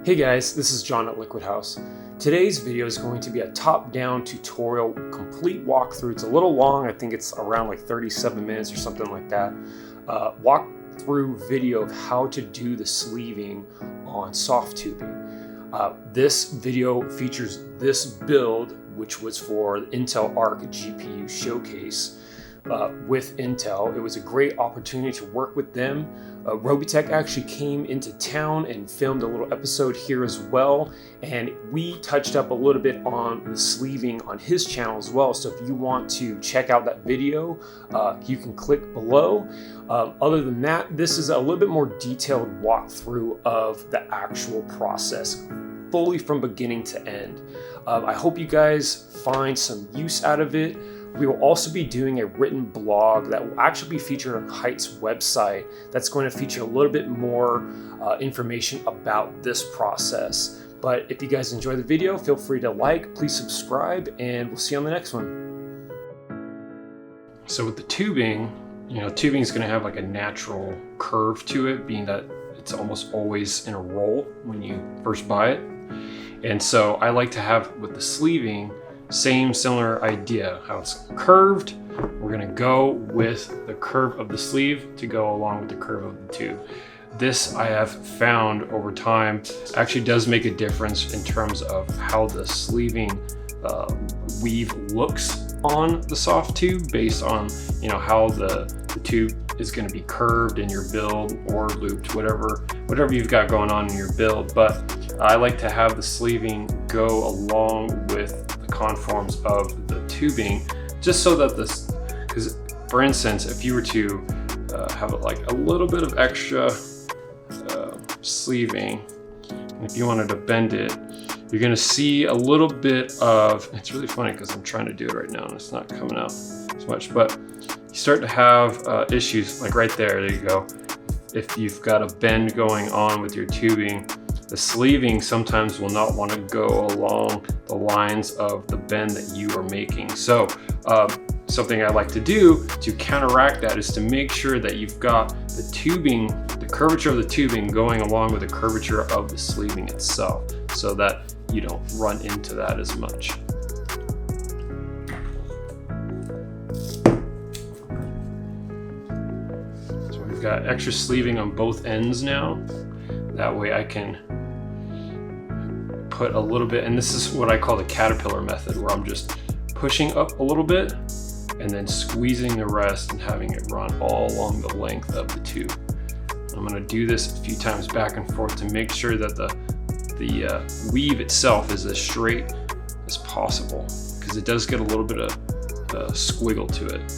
Hey guys, this is John at Liquid House. Today's video is going to be a top-down tutorial, complete walkthrough. It's a little long, I think it's around like 37 minutes or something like that. Walkthrough video of how to do the sleeving on soft tubing. This video features this build, which was for the Intel Arc GPU showcase with Intel. It was a great opportunity to work with them. Robitech actually came into town and filmed a little episode here as well, and we touched up a little bit on the sleeving on his channel as well. So if you want to check out that video, you can click below. Other than that, this is a little bit more detailed walkthrough of the actual process, fully from beginning to end. I hope you guys find some use out of it. We will also be doing a written blog that will actually be featured on Height's website that's going to feature a little bit more information about this process. But if you guys enjoy the video, feel free to like, please subscribe, and we'll see you on the next one. So with the tubing, tubing is going to have like a natural curve to it, being that it's almost always in a roll when you first buy it. And so I like to have with the sleeving, similar idea, how it's curved. We're gonna go with the curve of the sleeve to go along with the curve of the tube. This I have found over time actually does make a difference in terms of how the sleeving weave looks on the soft tube based on how the tube is going to be curved in your build or looped, whatever you've got going on in your build. But I like to have the sleeving go along with the conforms of the tubing, just so that this, because for instance, if you were to have like a little bit of extra sleeving, and if you wanted to bend it, you're going to see a little bit of, it's really funny because I'm trying to do it right now and it's not coming out as much, but you start to have issues like right there. There you go. If you've got a bend going on with your tubing, the sleeving sometimes will not want to go along the lines of the bend that you are making. So something I like to do to counteract that is to make sure that you've got the tubing, the curvature of the tubing going along with the curvature of the sleeving itself, so that you don't run into that as much. So we've got extra sleeving on both ends now. That way I can put a little bit, and this is what I call the caterpillar method, where I'm just pushing up a little bit and then squeezing the rest and having it run all along the length of the tube. I'm going to do this a few times back and forth to make sure that the weave itself is as straight as possible, because it does get a little bit of squiggle to it.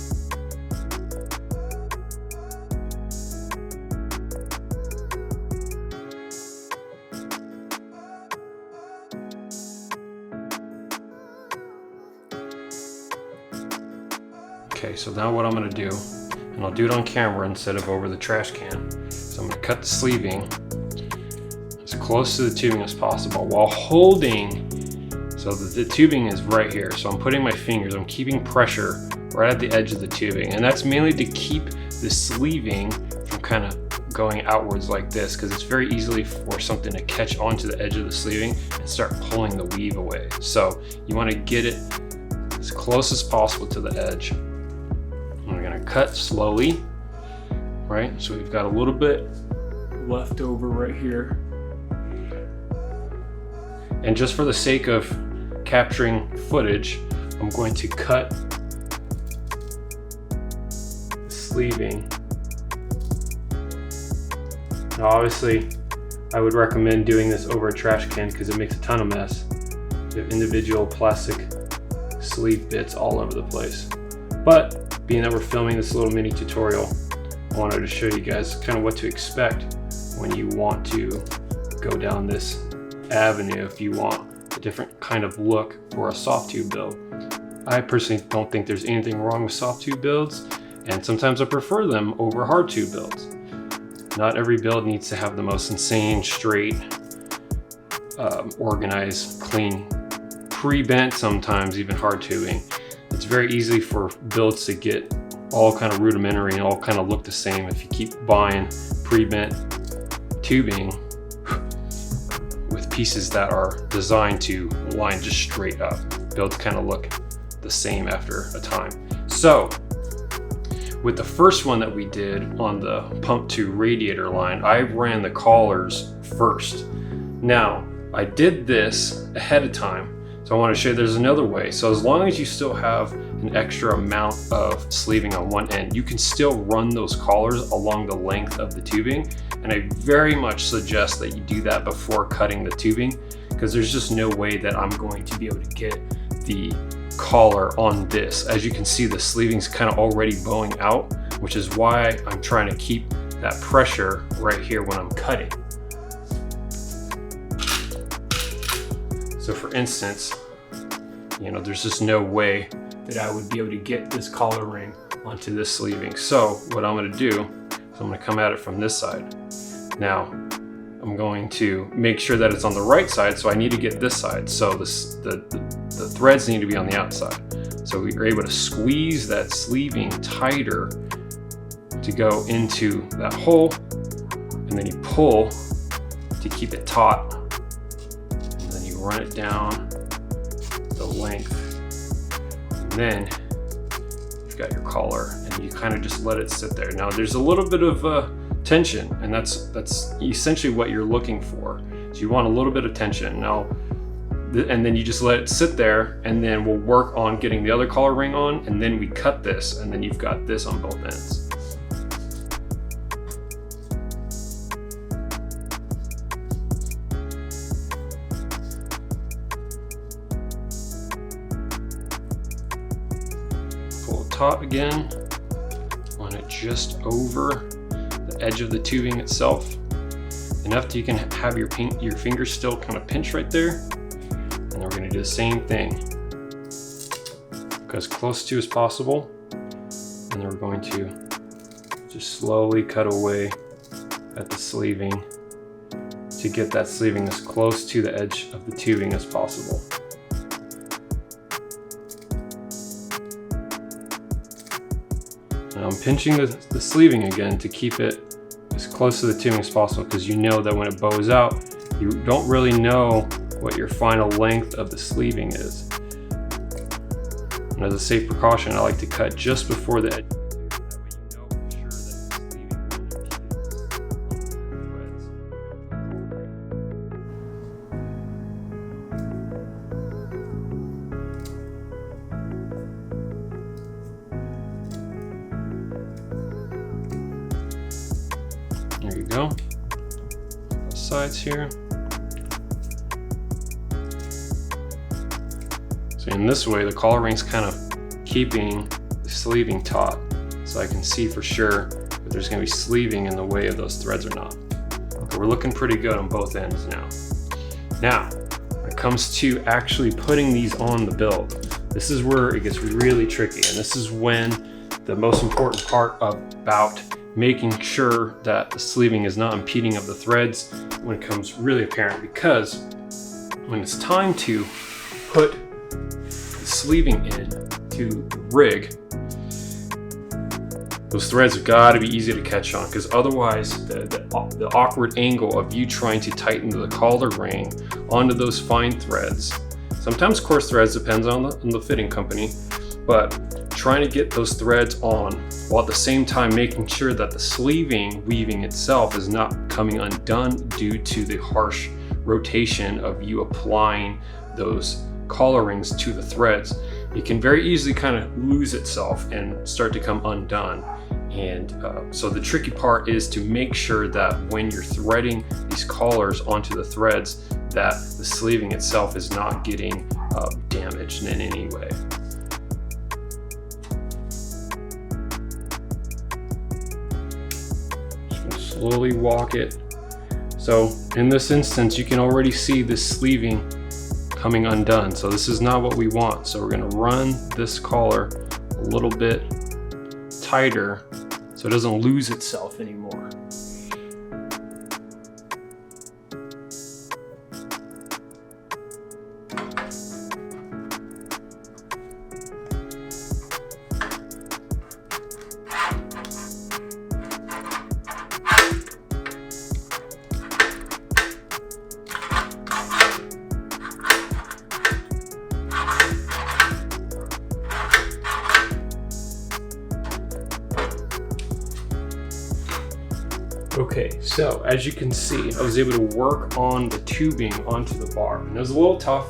Okay, so now what I'm going to do, and I'll do it on camera instead of over the trash can, so I'm going to cut the sleeving as close to the tubing as possible while holding, so that the tubing is right here. So I'm putting my fingers, I'm keeping pressure right at the edge of the tubing, and that's mainly to keep the sleeving from kind of going outwards like this, because it's very easily for something to catch onto the edge of the sleeving and start pulling the weave away. So you want to get it as close as possible to the edge. And we're going to cut slowly, right? So we've got a little bit left over right here. And just for the sake of capturing footage, I'm going to cut the sleeving. Now obviously, I would recommend doing this over a trash can because it makes a ton of mess. You have individual plastic sleeve bits all over the place. But being that we're filming this little mini tutorial, I wanted to show you guys kind of what to expect when you want to go down this avenue if you want a different kind of look for a soft tube build. I personally don't think there's anything wrong with soft tube builds, and sometimes I prefer them over hard tube builds. Not every build needs to have the most insane, straight, organized, clean, pre-bent, sometimes even hard tubing. It's very easy for builds to get all kind of rudimentary and all kind of look the same if you keep buying pre-bent tubing pieces that are designed to line just straight up. They'll kind of look the same after a time. So with the first one that we did on the pump to radiator line, I ran the collars first. Now, I did this ahead of time, so I want to show you there's another way. So as long as you still have an extra amount of sleeving on one end, you can still run those collars along the length of the tubing. And I very much suggest that you do that before cutting the tubing, because there's just no way that I'm going to be able to get the collar on this. As you can see, the sleeving's kind of already bowing out, which is why I'm trying to keep that pressure right here when I'm cutting. So for instance, there's just no way that I would be able to get this collar ring onto this sleeving. So what I'm going to do is I'm going to come at it from this side. Now I'm going to make sure that it's on the right side, so I need to get this side. So the threads need to be on the outside. So we are able to squeeze that sleeving tighter to go into that hole, and then you pull to keep it taut, and then you run it down the length, and then you've got your collar, and you kind of just let it sit there. Now there's a little bit of tension, and that's essentially what you're looking for. So you want a little bit of tension. Now, and then you just let it sit there, and then we'll work on getting the other collar ring on, and then we cut this, and then you've got this on both ends. Pull it taut again, run it just over the edge of the tubing itself, enough that you can have your fingers still kind of pinch right there. And then we're going to do the same thing, go as close to as possible, and then we're going to just slowly cut away at the sleeving to get that sleeving as close to the edge of the tubing as possible. Now I'm pinching the sleeving again to keep it as close to the tubing as possible, because you know that when it bows out, you don't really know what your final length of the sleeving is. And as a safe precaution, I like to cut just before the edge. That way you know for sure that the sleeving won't impede. There you go. Both sides here. So in this way, the collar ring's kind of keeping the sleeving taut, so I can see for sure if there's going to be sleeving in the way of those threads or not. But we're looking pretty good on both ends now. Now, when it comes to actually putting these on the build, this is where it gets really tricky, and this is when the most important part about making sure that the sleeving is not impeding of the threads when it comes really apparent, because when it's time to put sleeving in to the rig, those threads have got to be easy to catch on, because otherwise the awkward angle of you trying to tighten the collar ring onto those fine threads, sometimes coarse threads, depends on the fitting company, but trying to get those threads on while at the same time making sure that the sleeving weaving itself is not coming undone due to the harsh rotation of you applying those collar rings to the threads, it can very easily kind of lose itself and start to come undone. And so the tricky part is to make sure that when you're threading these collars onto the threads, that the sleeving itself is not getting damaged in any way. Just gonna slowly walk it. So in this instance, you can already see the sleeving coming undone. So this is not what we want. So we're going to run this collar a little bit tighter so it doesn't lose itself anymore. So as you can see, I was able to work on the tubing onto the barb, and it was a little tough.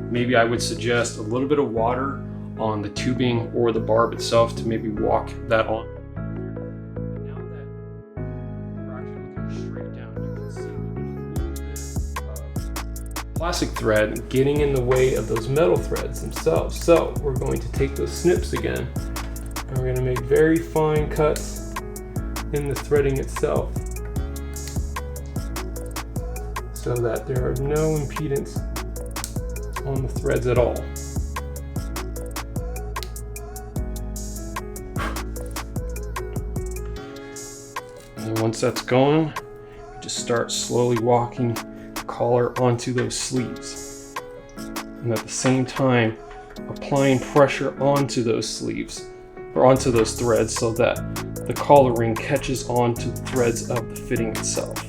Maybe I would suggest a little bit of water on the tubing or the barb itself to maybe walk that on. And now that we're actually looking straight down, you can see there's a little bit of plastic thread getting in the way of those metal threads themselves. So we're going to take those snips again, and we're going to make very fine cuts in the threading itself, so that there are no impedance on the threads at all. And then once that's going, you just start slowly walking the collar onto those sleeves, and at the same time applying pressure onto those sleeves or onto those threads so that the collar ring catches onto the threads of the fitting itself.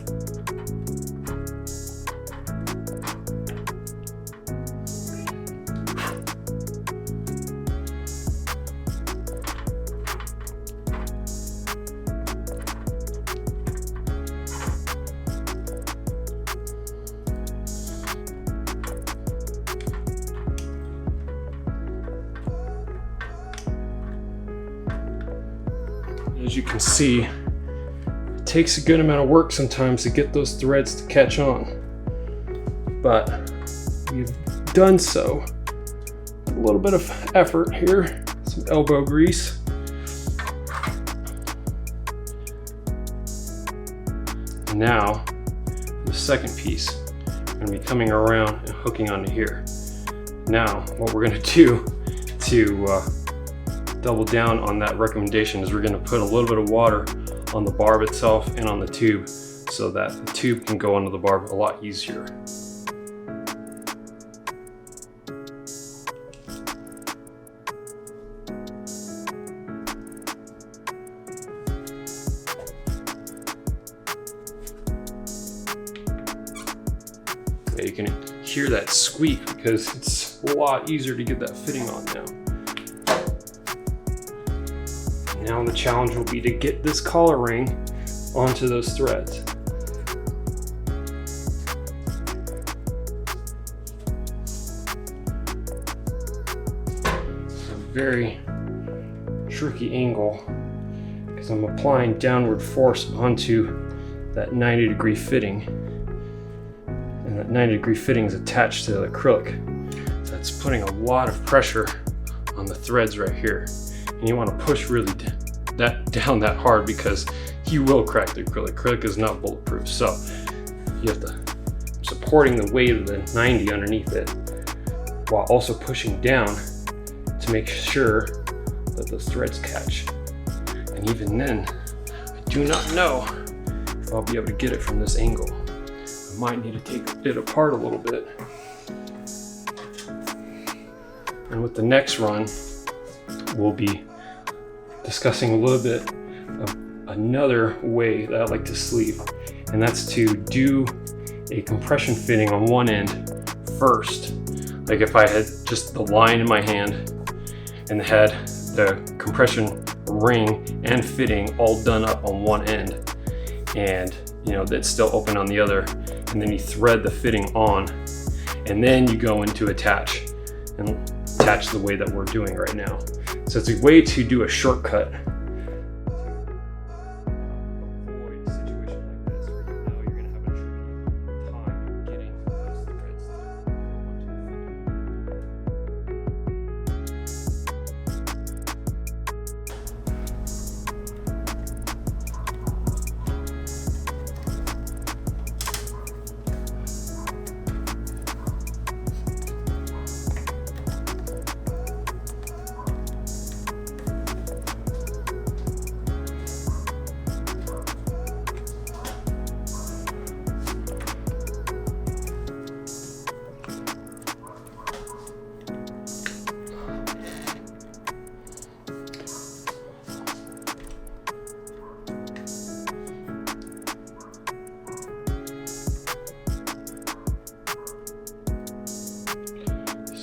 As you can see, it takes a good amount of work sometimes to get those threads to catch on, but we've done so with a little bit of effort here, some elbow grease. And now, for the second piece, I'm going to be coming around and hooking onto here. Now, what we're going to do to double down on that recommendation is we're going to put a little bit of water on the barb itself and on the tube so that the tube can go onto the barb a lot easier. You can hear that squeak because it's a lot easier to get that fitting on now. Now the challenge will be to get this collar ring onto those threads. It's a very tricky angle because I'm applying downward force onto that 90-degree fitting. And that 90-degree fitting is attached to the acrylic. So that's putting a lot of pressure on the threads right here. And you want to push really down that hard because you will crack the acrylic. Acrylic is not bulletproof, so you have to supporting the weight of the 90 underneath it while also pushing down to make sure that those threads catch. And even then, I do not know if I'll be able to get it from this angle. I might need to take it apart a little bit. And with the next run, we'll be discussing a little bit of another way that I like to sleeve, and that's to do a compression fitting on one end first. Like if I had just the line in my hand and had the compression ring and fitting all done up on one end, and that's still open on the other, and then you thread the fitting on, and then you go into attach the way that we're doing right now. So it's a way to do a shortcut to avoid a situation like this where you know you're going to have a tricky time getting those threads to go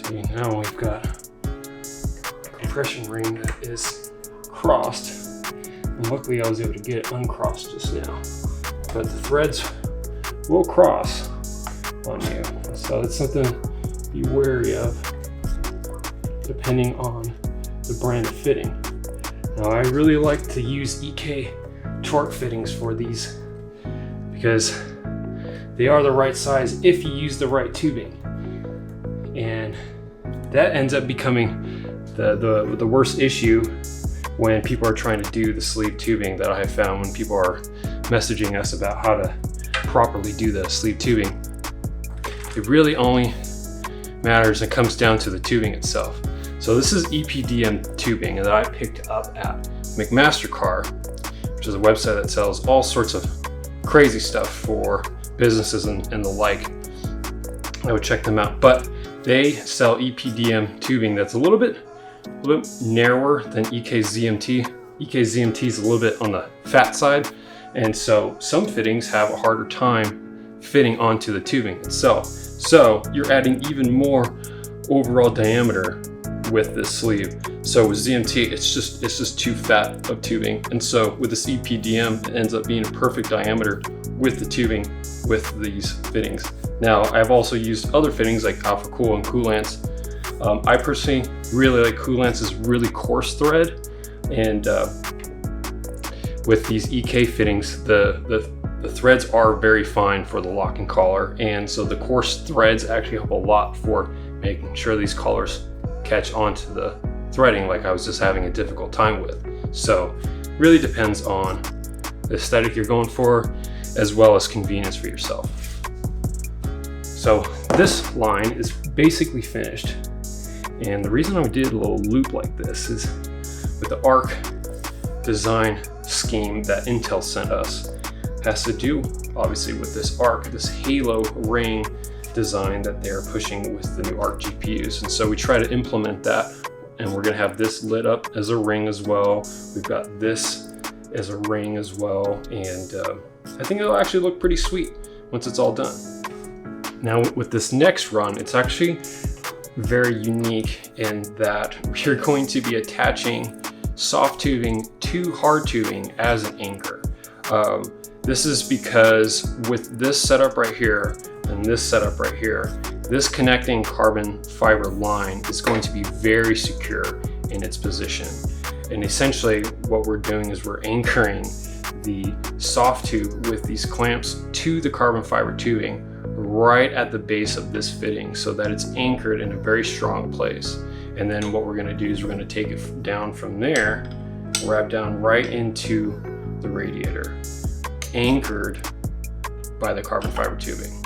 See, now we've got a compression ring that is crossed, and luckily I was able to get it uncrossed just now. but the threads will cross on you. So it's something to be wary of depending on the brand of fitting. Now I really like to use EK torque fittings for these because they are the right size if you use the right tubing. And that ends up becoming the worst issue when people are trying to do the sleeve tubing that I have found when people are messaging us about how to properly do the sleeve tubing. It really only matters and comes down to the tubing itself. So this is EPDM tubing that I picked up at McMaster-Carr, which is a website that sells all sorts of crazy stuff for businesses and the like. I would check them out, but they sell EPDM tubing that's a little bit narrower than EKZMT. EKZMT is a little bit on the fat side, and so some fittings have a harder time fitting onto the tubing itself. So you're adding even more overall diameter with this sleeve. So with ZMT, it's just too fat of tubing, and so with this EPDM, it ends up being a perfect diameter with the tubing with these fittings. Now, I've also used other fittings like Alpha Cool and Coolant's. I personally really like Coolant's really coarse thread, and with these EK fittings, the threads are very fine for the lock and collar, and so the coarse threads actually help a lot for making sure these collars catch onto the threading like I was just having a difficult time with. So really depends on the aesthetic you're going for as well as convenience for yourself. So this line is basically finished, and the reason I did a little loop like this is with the arc design scheme that Intel sent us has to do obviously with this arc, this halo ring design that they're pushing with the new ARC GPUs. And so we try to implement that, and we're gonna have this lit up as a ring as well. We've got this as a ring as well, and I think it'll actually look pretty sweet once it's all done. Now with this next run, it's actually very unique in that we're going to be attaching soft tubing to hard tubing as an anchor. This is because with this setup right here and this setup right here, this connecting carbon fiber line is going to be very secure in its position. And essentially what we're doing is we're anchoring the soft tube with these clamps to the carbon fiber tubing right at the base of this fitting so that it's anchored in a very strong place. And then what we're gonna do is we're gonna take it down from there, wrap down right into the radiator, anchored by the carbon fiber tubing.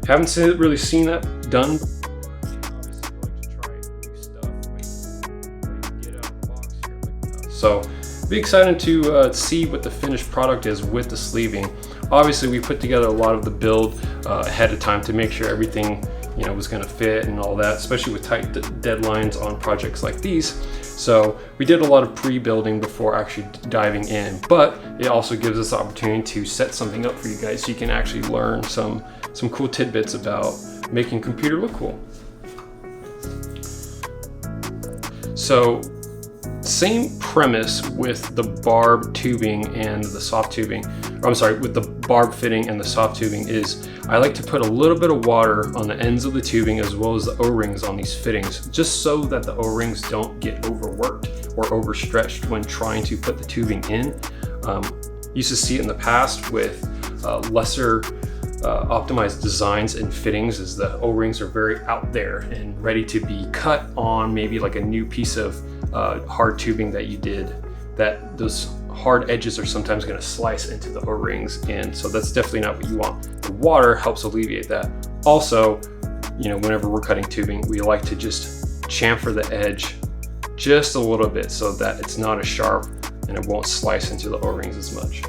Haven't really seen that done before. Obviously, I like to try new stuff, like get out of the box here. So, be excited to see what the finished product is with the sleeving. Obviously, we put together a lot of the build ahead of time to make sure everything was going to fit and all that, especially with tight deadlines on projects like these. So we did a lot of pre-building before actually diving in, but it also gives us the opportunity to set something up for you guys so you can actually learn some cool tidbits about making a computer look cool. So same premise with the barb tubing and the soft tubing. With the barb fitting and the soft tubing is I like to put a little bit of water on the ends of the tubing as well as the O-rings on these fittings, just so that the O-rings don't get overworked or overstretched when trying to put the tubing in. Used to see it in the past with lesser optimized designs and fittings, as the O-rings are very out there and ready to be cut on maybe like a new piece of hard tubing that you did, that those hard edges are sometimes going to slice into the O-rings, and so that's definitely not what you want. The water helps alleviate that. Also, whenever we're cutting tubing, we like to just chamfer the edge just a little bit so that it's not as sharp and it won't slice into the O-rings as much.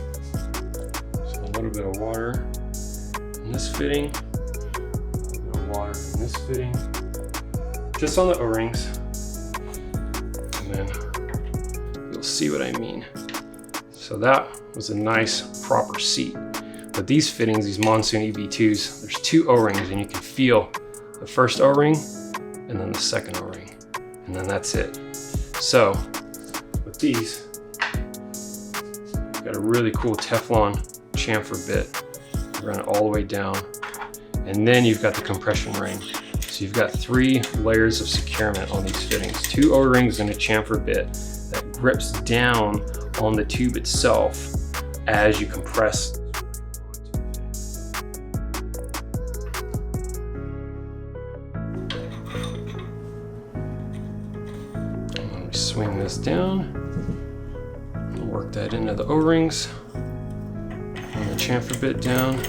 So a little bit of water in this fitting, a little bit of water in this fitting, just on the O-rings, and then you'll see what I mean. So that was a nice proper seat. But these fittings, these Monsoon EV2s, there's two O-rings, and you can feel the first O-ring and then the second O-ring, and then that's it. So with these, got a really cool Teflon chamfer bit, run it all the way down, and then you've got the compression ring. So you've got 3 layers of securement on these fittings, 2 O-rings and a chamfer bit that grips down on the tube itself as you compress. And we swing this down and work that into the O-rings and the chamfer bit down.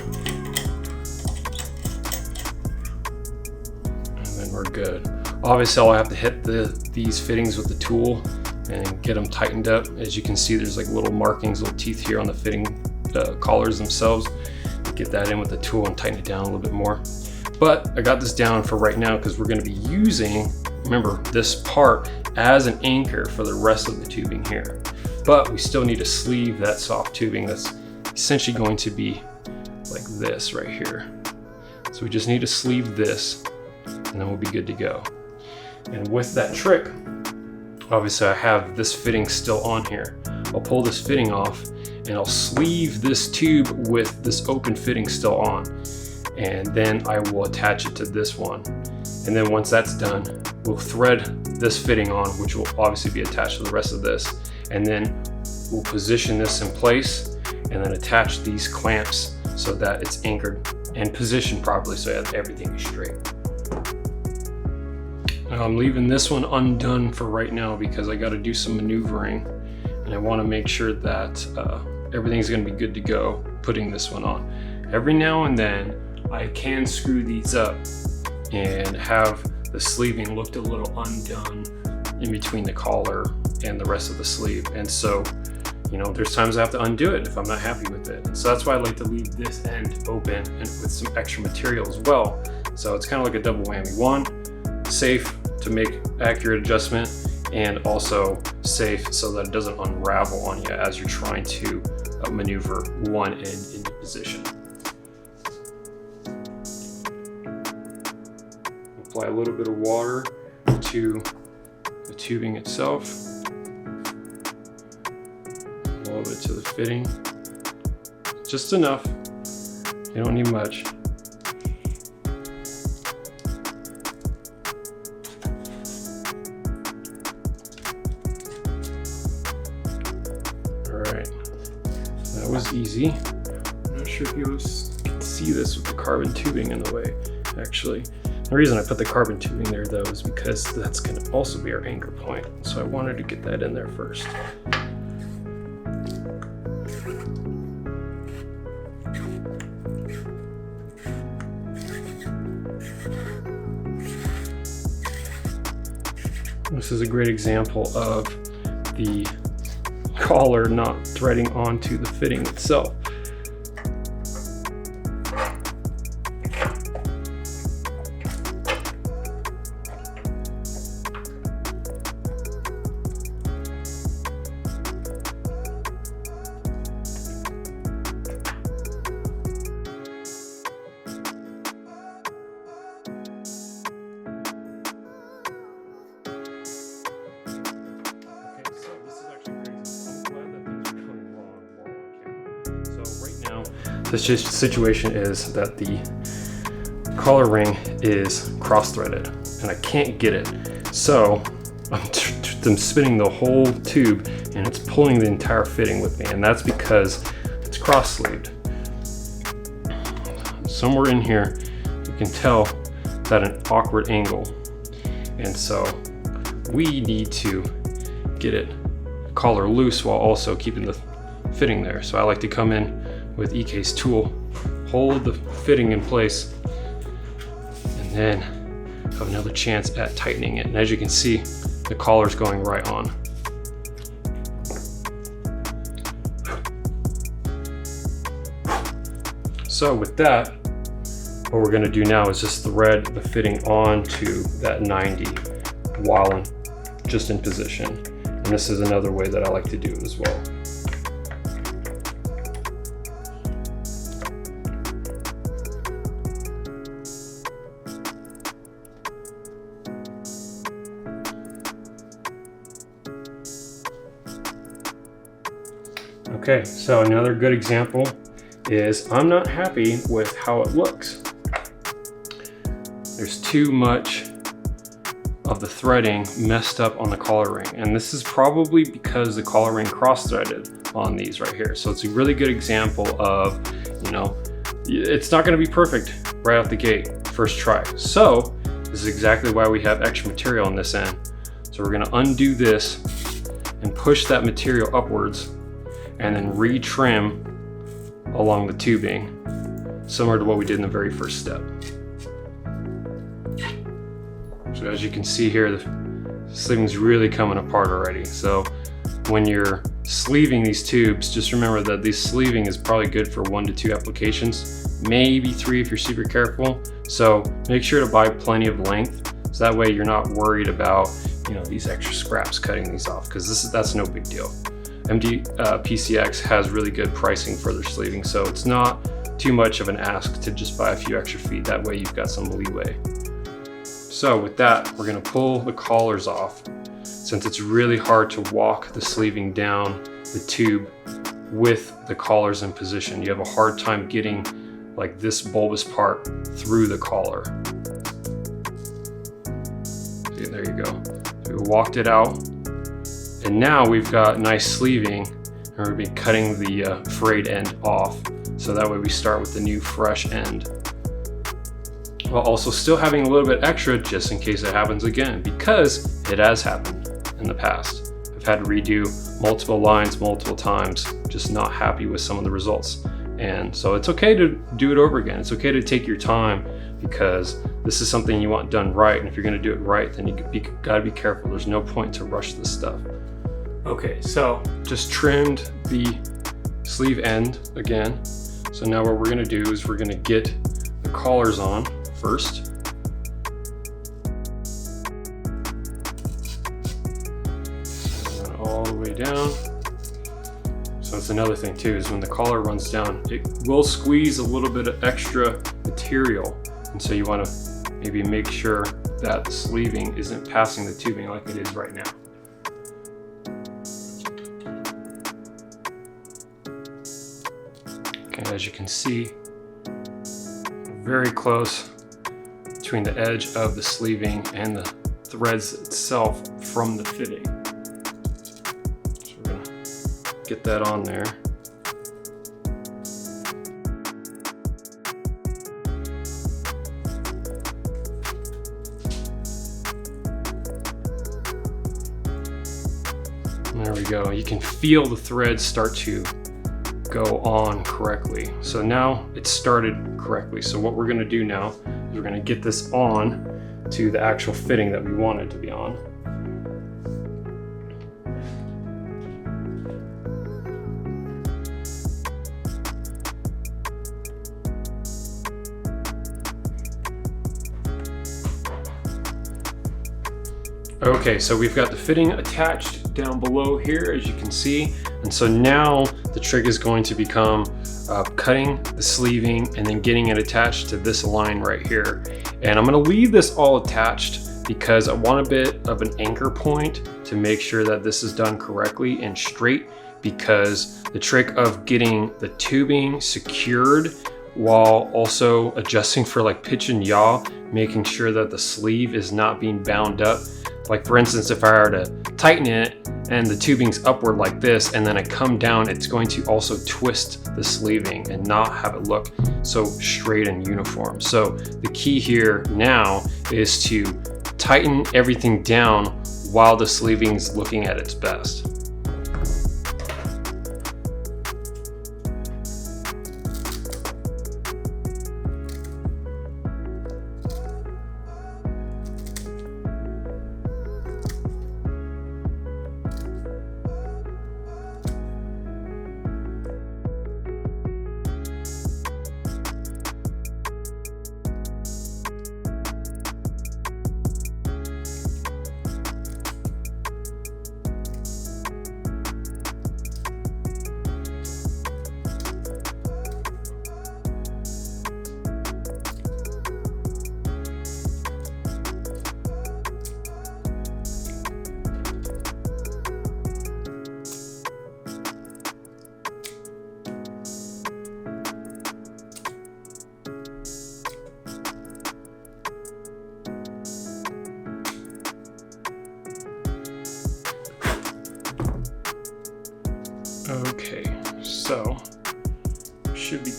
We're good. Obviously I'll have to hit these fittings with the tool and get them tightened up. As you can see, there's like little markings, little teeth here on the fitting collars themselves. Get that in with the tool and tighten it down a little bit more. But I got this down for right now because we're going to be using, remember, this part as an anchor for the rest of the tubing here. But we still need to sleeve that soft tubing that's essentially going to be like this right here. So we just need to sleeve this, and then we'll be good to go. And with that trick, obviously I have this fitting still on here. I'll pull this fitting off and I'll sleeve this tube with this open fitting still on. And then I will attach it to this one. And then once that's done, we'll thread this fitting on, which will obviously be attached to the rest of this. And then we'll position this in place and then attach these clamps so that it's anchored and positioned properly so that everything is straight. I'm leaving this one undone for right now because I got to do some maneuvering and I want to make sure that everything's going to be good to go putting this one on. Every now and then I can screw these up and have the sleeving looked a little undone in between the collar and the rest of the sleeve, and so you know, there's times I have to undo it if I'm not happy with it. So that's why I like to leave this end open and with some extra material as well. So it's kind of like a double whammy. One, safe to make accurate adjustment, and also safe so that it doesn't unravel on you as you're trying to maneuver one end into position. Apply a little bit of water to the tubing itself, a little bit to the fitting, just enough, you don't need much. Alright, that was easy. I'm not sure if you can see this with the carbon tubing in the way, actually. The reason I put the carbon tubing there though is because that's going to also be our anchor point. So I wanted to get that in there first. This is a great example of the collar not threading onto the fitting itself. The situation is that the collar ring is cross-threaded and I can't get it. So I'm spinning the whole tube and it's pulling the entire fitting with me, and that's because it's cross-sleeved. Somewhere in here you can tell that an awkward angle, and so we need to get it collar loose while also keeping the fitting there. So I like to come in with EK's tool, hold the fitting in place, and then have another chance at tightening it. And as you can see, the collar's going right on. So with that, what we're gonna do now is just thread the fitting onto that 90 while just in position. And this is another way that I like to do it as well. Okay, so another good example is I'm not happy with how it looks. There's too much of the threading messed up on the collar ring, and this is probably because the collar ring cross-threaded on these right here. So it's a really good example of, you know, it's not going to be perfect right out the gate first try. So this is exactly why we have extra material on this end. So we're going to undo this and push that material upwards and then retrim along the tubing, similar to what we did in the very first step. So as you can see here, the sleeving's really coming apart already. So when you're sleeving these tubes, just remember that this sleeving is probably good for 1 to 2 applications, maybe 3 if you're super careful. So make sure to buy plenty of length, so that way you're not worried about, you know, these extra scraps cutting these off, because that's no big deal. PCX has really good pricing for their sleeving, so it's not too much of an ask to just buy a few extra feet. That way you've got some leeway. So with that, we're going to pull the collars off, since it's really hard to walk the sleeving down the tube with the collars in position. You have a hard time getting like this bulbous part through the collar. See, there you go. So we walked it out, and now we've got nice sleeving, and we're going to be cutting the frayed end off, so that way we start with the new fresh end, while also still having a little bit extra just in case it happens again, because it has happened in the past. I've had to redo multiple lines multiple times, just not happy with some of the results. And so it's okay to do it over again. It's okay to take your time, because this is something you want done right. And if you're gonna do it right, then you gotta be careful. There's no point to rush this stuff. Okay, so just trimmed the sleeve end again. So now what we're gonna do is we're gonna get the collars on first. Run all the way down. So that's another thing too, is when the collar runs down, it will squeeze a little bit of extra material. And so you want to maybe make sure that the sleeving isn't passing the tubing like it is right now. Okay, as you can see, very close between the edge of the sleeving and the threads itself from the fitting. So we're gonna get that on there. There we go. You can feel the threads start to go on correctly. So now it's started correctly. So what we're going to do now is we're going to get this on to the actual fitting that we want it to be on. Okay, so we've got the fitting attached down below here, as you can see. And so now the trick is going to become cutting the sleeving and then getting it attached to this line right here. And I'm gonna leave this all attached because I want a bit of an anchor point to make sure that this is done correctly and straight, because the trick of getting the tubing secured while also adjusting for like pitch and yaw, making sure that the sleeve is not being bound up. Like for instance, if I were to tighten it and the tubing's upward like this, and then I come down, it's going to also twist the sleeving and not have it look so straight and uniform. So the key here now is to tighten everything down while the sleeving's looking at its best.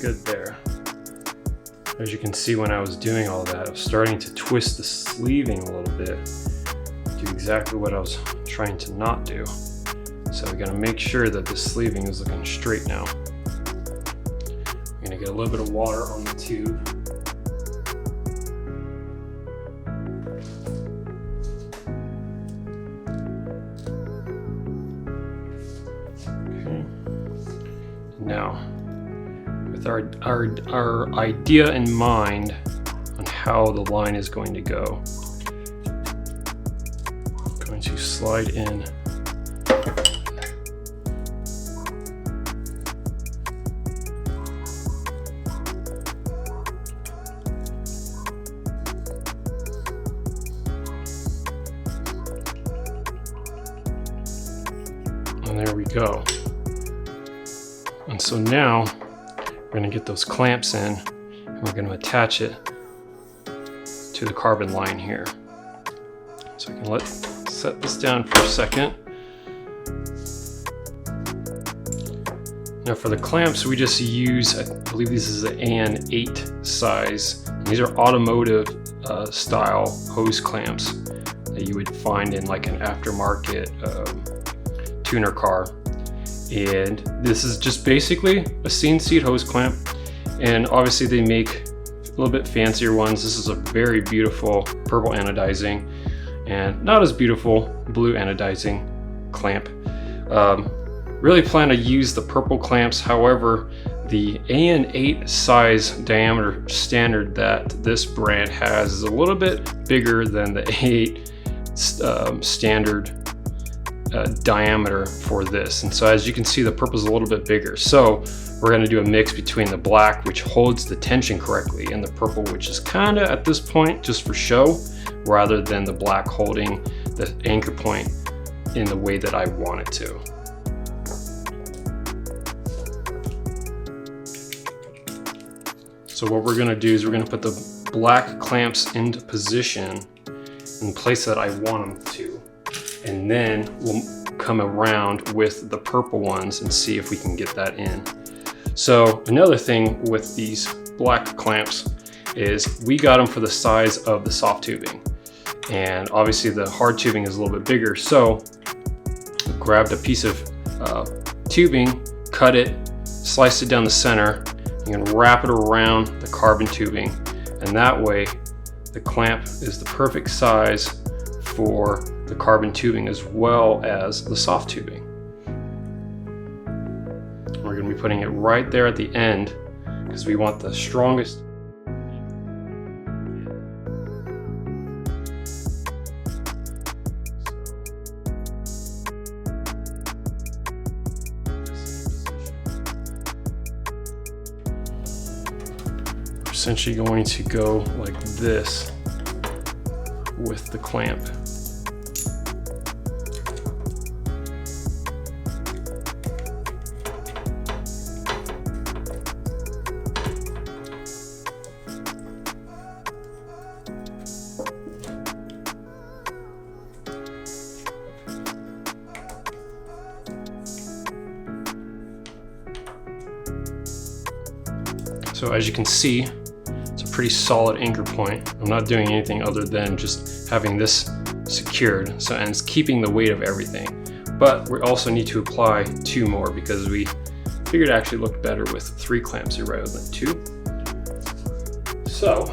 good there. As you can see, when I was doing all that, I was starting to twist the sleeving a little bit, do exactly what I was trying to not do. So we gotta make sure that the sleeving is looking straight now. I'm gonna get a little bit of water on the tube. Okay. Now, with our idea in mind on how the line is going to go, I'm going to slide in and there we go. And so now we're going to get those clamps in and we're going to attach it to the carbon line here. So I can set this down for a second. Now for the clamps, we just use, I believe this is an AN8 size. And these are automotive style hose clamps that you would find in like an aftermarket tuner car. And this is just basically a CNC hose clamp, and obviously they make a little bit fancier ones. This is a very beautiful purple anodizing and not as beautiful blue anodizing clamp. Really plan to use the purple clamps. However, the AN8 size diameter standard that this brand has is a little bit bigger than the A8 standard diameter for this, and so as you can see, the purple is a little bit bigger. So we're going to do a mix between the black, which holds the tension correctly, and the purple, which is kind of at this point just for show, rather than the black holding the anchor point in the way that I want it to. So what we're going to do is we're going to put the black clamps into position in the place that I want them to. And then we'll come around with the purple ones and see if we can get that in. So another thing with these black clamps is we got them for the size of the soft tubing. And obviously the hard tubing is a little bit bigger. So grabbed a piece of tubing, cut it, sliced it down the center, and wrap it around the carbon tubing. And that way the clamp is the perfect size for the carbon tubing as well as the soft tubing. We're going to be putting it right there at the end because we want the strongest. We're essentially going to go like this with the clamp. So as you can see, it's a pretty solid anchor point. I'm not doing anything other than just having this secured, and it's keeping the weight of everything. But we also need to apply 2 more because we figured it actually looked better with 3 clamps here rather than 2. So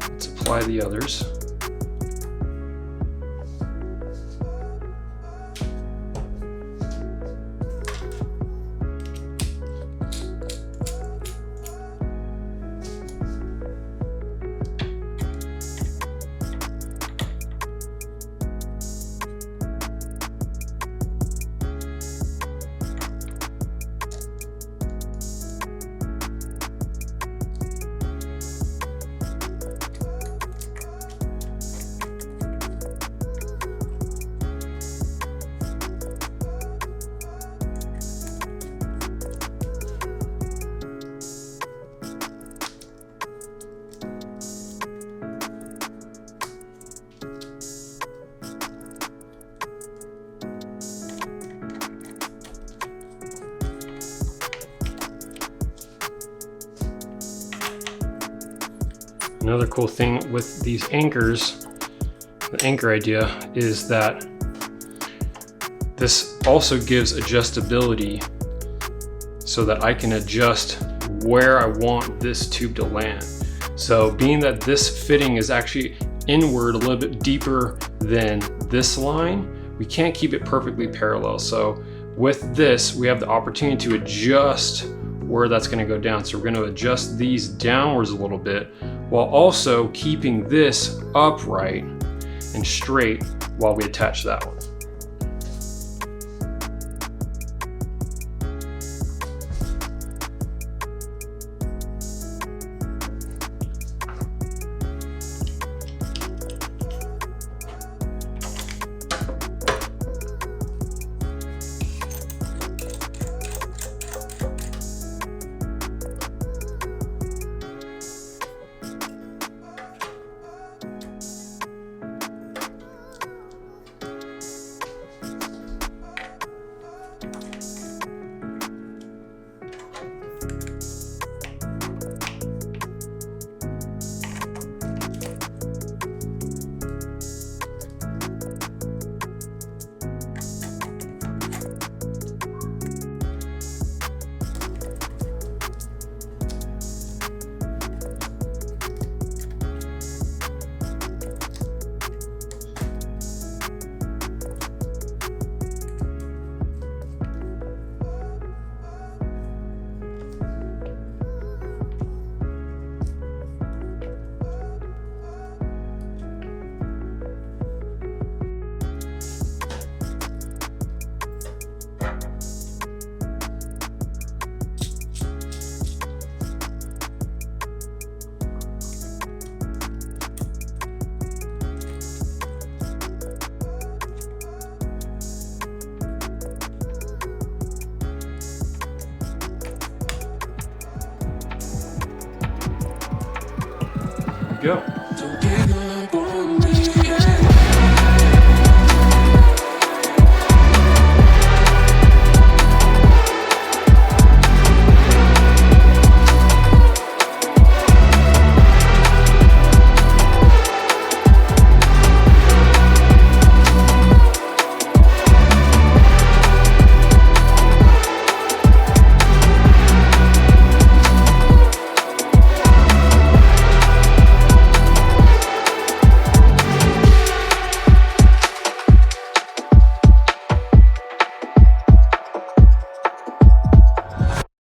let's apply the others. Another cool thing with these anchors, the anchor idea, is that this also gives adjustability so that I can adjust where I want this tube to land. So being that this fitting is actually inward a little bit deeper than this line, we can't keep it perfectly parallel. So with this, we have the opportunity to adjust where that's going to go down. So we're going to adjust these downwards a little bit while also keeping this upright and straight while we attach that one. Go.